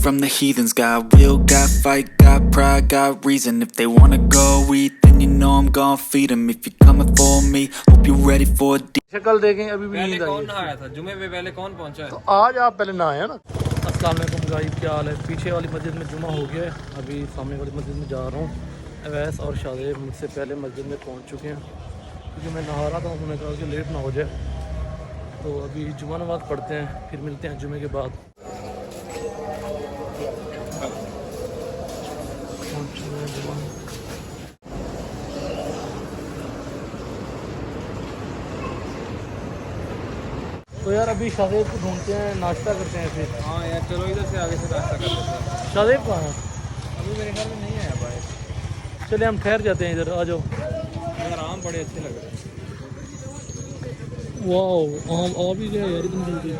from the heathens. Got will, got fight, got pride, got reason. If they wanna go eat, then you know I'm gon' feed them. If you're coming for me, hope you're ready for a शक्ल देखें अभी भी पहले नींद कौन आई नहाया था जुमे पे? पहले कौन पहुंचा है? तो आज आप पहले नहाए हैं ना। अस्सलाम वालेकुम गाइस, क्या हाल है? पीछे वाली मस्जिद में जुमा हो गया है, अभी सामने वाली मस्जिद में जा रहा हूँ। अवैस और शादेब मुझसे पहले मस्जिद में पहुँच चुके हैं क्योंकि मैं नहा रहा था। उन्होंने कहा कि लेट ना हो जाए, तो अभी जुमा नमाज़ पढ़ते हैं, फिर मिलते हैं जुमे के बाद। तो यार अभी शादेब को ढूंढते हैं, नाश्ता करते हैं फिर। हाँ यार चलो इधर से आगे से नाश्ता कर लेते हैं। शादेब कहाँ है? अभी मेरे ख्याल में नहीं आया भाई। चले हम ठहर जाते हैं इधर, आ जाओ। यार आम बड़े अच्छे लग रहे हैं। वाह, आम आ भी गया यार इतनी जल्दी।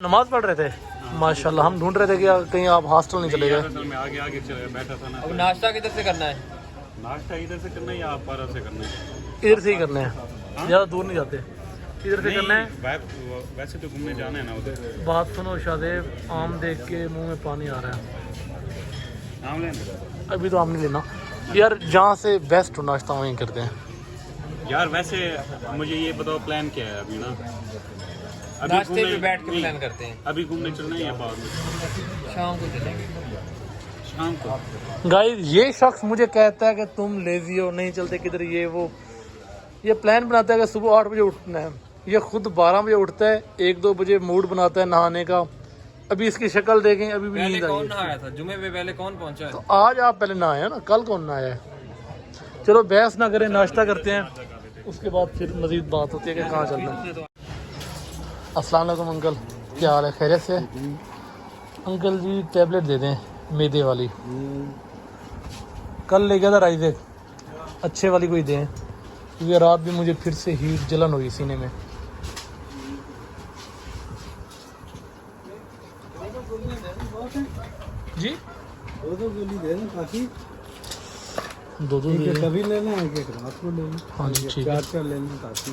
नमाज पढ़ रहे थे माशाल्लाह। हम ढूंढ रहे थे कि कहीं आप हॉस्टल नहीं चले गए। मैं आगे आगे बैठा था ना। अब नाश्ता किधर से करना है? नाश्ता इधर से करना है या आप पारा से करना है? इधर से ही करना है, ज़्यादा दूर नहीं जाते, इधर से करना है। वैसे तो घूमने जाना है ना उधर। बात सुनो शादेब, आम देख के मुंह में पानी आ रहा है। आम लेना अभी तो आम नहीं लेना यार, जहाँ से बेस्ट हो नाश्ता वहीं करते हैं यार। वैसे मुझे ये बताओ प्लान क्या है अभी ना? अभी नाश्ते पे बैठ के प्लान करते हैं। अभी घूमने चलना है या बाद में? शाम को चलेंगे। शाम को। गाइस, ये शख्स मुझे कहता है कि तुम लेजी हो, नहीं चलते किधर, ये वो। ये प्लान बनाता है कि सुबह 8 बजे उठना है, ये खुद 12 बजे उठता है, 1-2 बजे मूड बनाता है नहाने का। अभी इसकी शक्ल देखें, अभी भी पहले नींद कौन आई है। नहाया था जुमे पे? पहले कौन पहुंचा है? तो आज आप पहले नहाए हैं ना, कल कौन नहाया है? चलो बहस ना करें, नाश्ता करते हैं, उसके बाद फिर मजीद बात होती है कि कहाँ चलना है। अस्सलाम वालेकुम अंकल, क्या हाल है? खैरियत से? अंकल जी टैबलेट दे दें मैदे वाली। कल ले गया था राइजेक, अच्छे वाली कोई दें क्योंकि रात भी मुझे फिर से हीट जलन हुई सीने में। जी 2 गोली दे ना, काफी। 2 दे दें। कभी लेना है कि रात को लेना? हाँ जी ठीक है। 4 लेना काफी।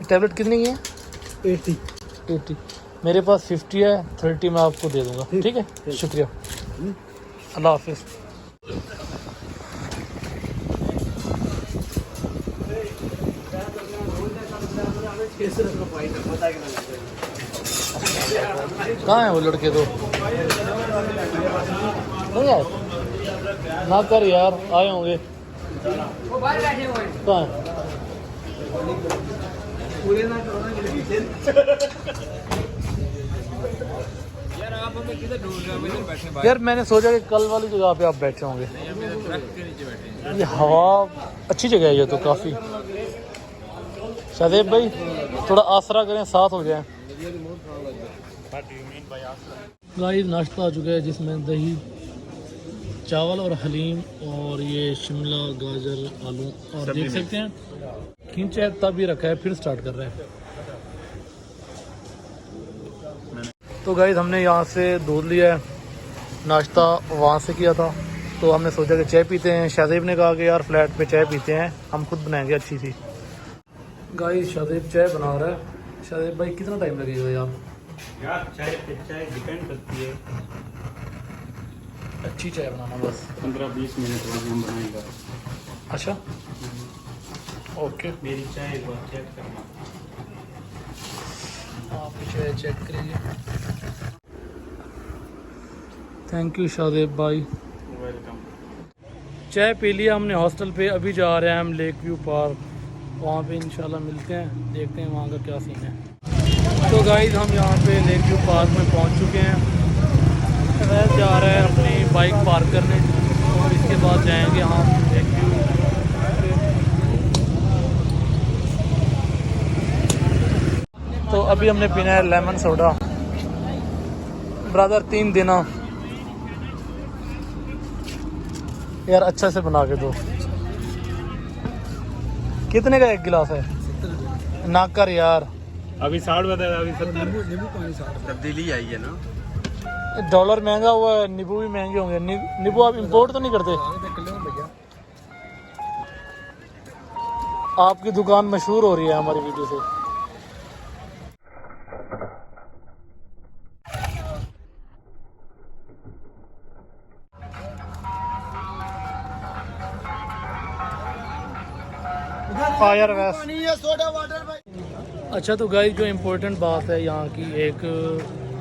टैबलेट कितनी की है? 80। मेरे पास 50 है, 30 मैं आपको दे दूंगा। ठीक है, शुक्रिया, अल्लाह हाफिज़। कहाँ है वो लड़के? तो नहीं आए ना कर यार, आए होंगे। कहाँ है? यार आप हमें किधर ढूंढ रहे हो? हम इधर बैठे भाई। यार मैंने सोचा कि कल वाली जगह पे आप बैठे होंगे। नहीं, हम इधर दरख्त के नीचे बैठे हैं। ये हवा अच्छी जगह है ये तो काफ़ी। शादेब भाई थोड़ा आसरा करें, साथ हो जाए। गाइस नाश्ता आ चुका है जिसमें दही, चावल और हलीम और ये शिमला गाजर आलू, और देख सकते हैं खींचा तभी रखा है, फिर स्टार्ट कर रहे हैं। तो गाइस हमने यहाँ से दूध लिया है, नाश्ता वहाँ से किया था, तो हमने सोचा कि चाय पीते हैं। शादेब ने कहा कि यार फ्लैट पे चाय पीते हैं, हम खुद बनाएंगे अच्छी सी। गाइस शादेब चाय बना रहा है। शादेब भाई कितना टाइम लगेगा यार? यार चाय डिपेंड करती है, अच्छी चाय बनाना बस 15-20 मिनट बाद हम बनाएंगे। अच्छा ओके, मेरी चाय एक बार चेक करना। आप चाय चेक करिए। थैंक यू शादेब भाई। वेलकम। चाय पी लिया हमने हॉस्टल पे, अभी जा रहे हैं हम लेक व्यू पार्क, वहाँ पे इंशाल्लाह मिलते हैं, देखते हैं वहाँ का क्या सीन है। तो गाइस हम यहाँ पे लेक व्यू पार्क में पहुँच चुके हैं। वह जा रहा है अपनी बाइक पार्क करने और इसके बाद जाएंगे हम लेक व्यू। तो अभी हमने पीना है लेमन सोडा। ब्रदर 3 देना यार, अच्छा से बना के दो। कितने का 1 गिलास है? ना कर यार, अभी 60 बताया, अभी 70। नींबू पानी 60। तब्दीली आई है ना। डॉलर महंगा हुआ है, नींबू भी महंगे होंगे। नींबू आप इंपोर्ट तो नहीं करते? आपकी दुकान मशहूर हो रही है हमारी वीडियो से। फायर वैस। अच्छा तो गाइस जो इम्पोर्टेंट बात है यहाँ की एक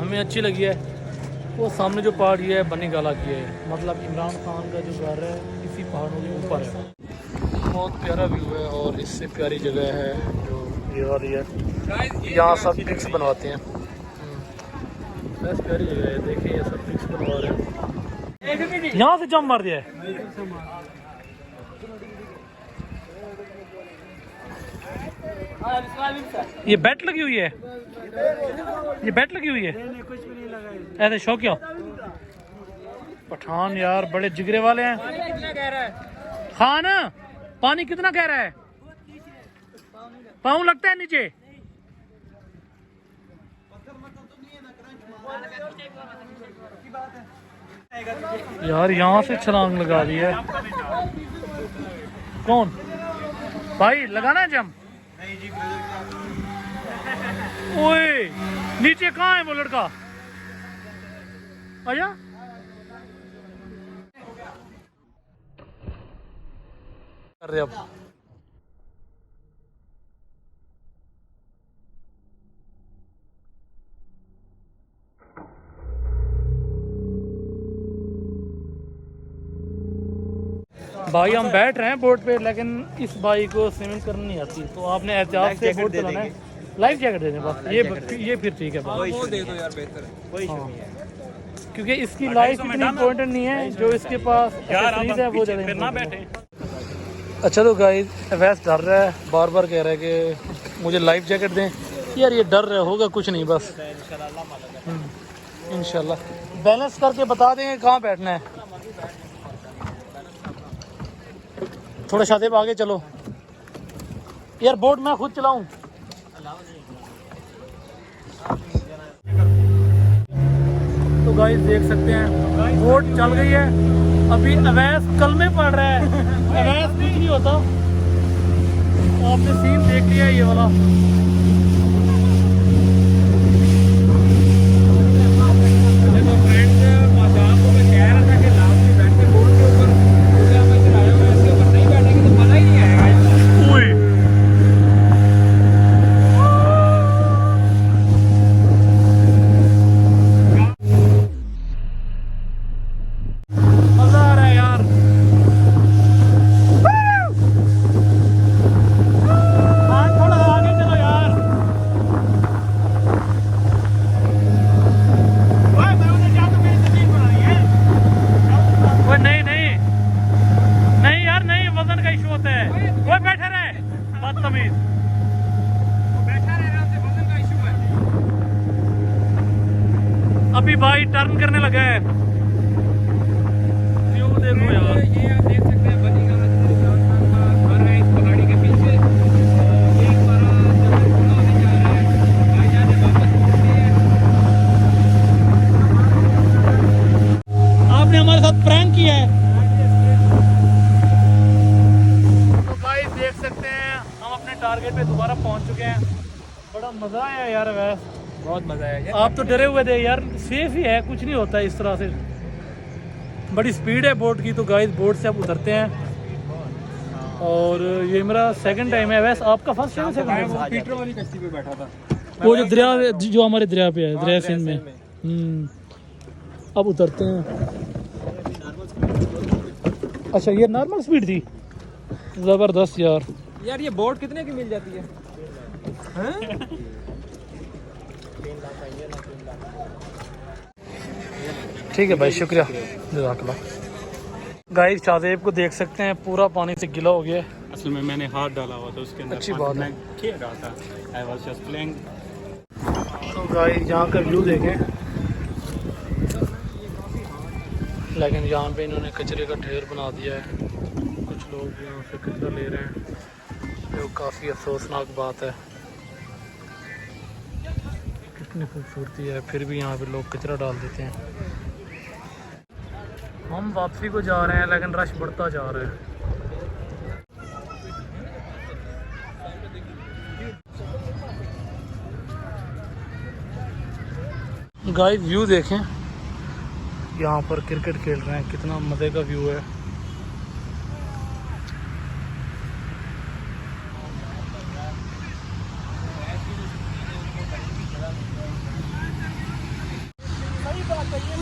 हमें अच्छी लगी है, वो सामने जो पहाड़ ये है बनी गाला की है, मतलब इमरान खान का जो घर है इसी पहाड़ों के ऊपर है। बहुत प्यारा व्यू है और इससे प्यारी जगह है जो ये वाली है, यहाँ सब पिक्स बनवाते हैं। बस प्यारी जगह है, देखिए ये सब पिक्स बनवा रहे हैं। यहाँ से जंप मार दिया है। ये बैट लगी हुई है, ये बैट लगी हुई है। कुछ भी नहीं लगा है। ऐसे शौकिया पठान यार बड़े जिगरे वाले हैं। खान पानी कितना गहरा है? पाँव लगता है नीचे। यार यहाँ से छलांग लगा दी है। कौन भाई लगाना है जम? ओए नीचे कहाँ है वो लड़का? आजा। कर रहे अब भाई हम बैठ रहे हैं बोट पे, लेकिन इस भाई को स्विमिंग करनी नहीं आती, तो आपने एहतियात से बोट चलाना है। लाइफ जैकेट दे दें बस, ये फिर ठीक है। वो दे दो यार, बेहतर है। कोई इशू नहीं है, क्योंकि इसकी लाइफ इतनी इम्पोर्टेंट नहीं है, जो इसके पास एक्सेसरीज है वो ज़्यादा बैठे। अच्छा तो गाइस वैस डर रहा है, बार बार कह रहा है कि मुझे लाइफ जैकेट दें। यार ये डर रहा होगा कुछ नहीं, बस इंशाल्लाह बैलेंस करके बता देंगे कहाँ बैठना है। थोड़ा शादेब आगे चलो यार, बोट मैं खुद चलाऊं। तो गाइस देख सकते हैं बोट चल गई है। अभी अवैस कलमे पड़ रहा है, अवैस कुछ नहीं होता। आपने सीन देख लिया ये वाला। अभी भाई टर्न करने लगा है, व्यू देखो यार। ये आप देख सकते हैं बनी गाला घर है इस पहाड़ी के पीछे। एक बार होने जा रहा है, भाईजान ने वापस मुड़नी है। आपने हमारे साथ प्रैंक किया है। तो भाई देख सकते हैं हम अपने टारगेट पे दोबारा पहुंच चुके हैं। बड़ा मजा आया यार, वैसे बहुत मजा आया। आप तो डरे हुए थे यार, सेफ ही है, कुछ नहीं होता इस तरह से। बड़ी स्पीड है बोट की। तो गाइस बोट से आप उतरते हैं और ये मेरा सेकंड टाइम है। वैसे आपका first time? Second time. Peter वाली कश्ती पे बैठा था, वो जो दरिया, जो हमारे दरिया पे है, दरिया सिंध में। अब उतरते हैं। अच्छा ये नॉर्मल स्पीड थी, ज़बरदस्त यार। यार ये बोट कितने की मिल जाती है? ठीक है भाई, शुक्रिया, जज़ाकल्लाह। गाइस शादेब को देख सकते हैं पूरा पानी से गिला हो गया है। असल में मैंने हाथ डाला हुआ था उसके अंदर, अच्छी बात है। मैं खेल रहा था, आई वाज जस्ट प्लेइंग। तो गाइस यहाँ का व्यू देखें, लेकिन यहाँ पे इन्होंने कचरे का ढेर बना दिया है। कुछ लोग यहाँ से कचरा ले रहे हैं, जो काफ़ी अफसोसनाक बात है। कितनी खूबसूरती है, फिर भी यहाँ पे लोग कचरा डाल देते हैं। हम वापसी को जा रहे हैं, लेकिन रश बढ़ता जा रहा है। गाइस व्यू देखें, यहाँ पर क्रिकेट खेल रहे हैं, कितना मज़े का व्यू है।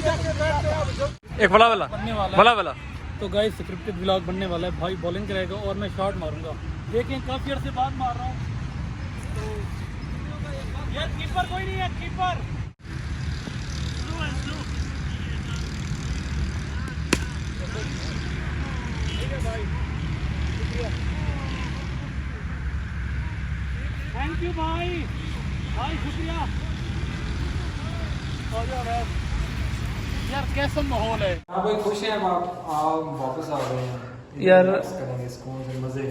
एक वाला बनने वाला तो गाइस स्क्रिप्टेड व्लॉग बनने वाला है। भाई बॉलिंग करेगा और मैं शॉट मारूंगा। देखें काफी अर्से बाद मार रहा हूँ। तो यार कीपर कोई नहीं है, कीपर ठीक है भाई, शुक्रिया, थैंक यू भाई, भाई शुक्रिया। आ जाओ यार, कैसा माहौल है। हाँ भाई खुश हैं आप वापस आ गए हैं यार करेंगे सुकून से मजे।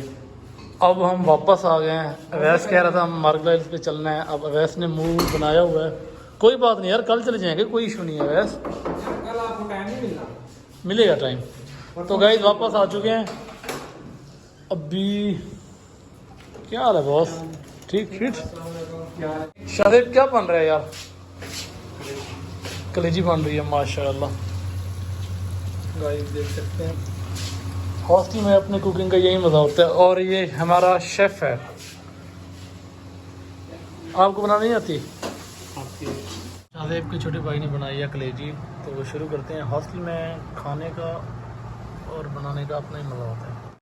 अब हम वापस आ गए हैं। अवैस कह रहा था हम मार्गलाइल्स पे चलना है। अब अवैस ने मूड बनाया हुआ है। कोई बात नहीं यार, कल चले जाएंगे, कोई इशू नहीं है अवैस, कल आपको टाइम नहीं मिलना। मिलेगा टाइम। तो गाइस वापस आ चुके हैं। अभी क्या हाल है बॉस? ठीक फिट? शाहिद क्या बन रहा है यार? कलेजी बन रही है माशाल्लाह। गाइस देख सकते हैं हॉस्टल में अपनी कुकिंग का यही मज़ा होता है। और ये हमारा शेफ़ है। आपको बनानी नहीं आती? शादेब के छोटे भाई ने बनाई है कलेजी। तो वो शुरू करते हैं। हॉस्टल में खाने का और बनाने का अपना ही मज़ा होता है।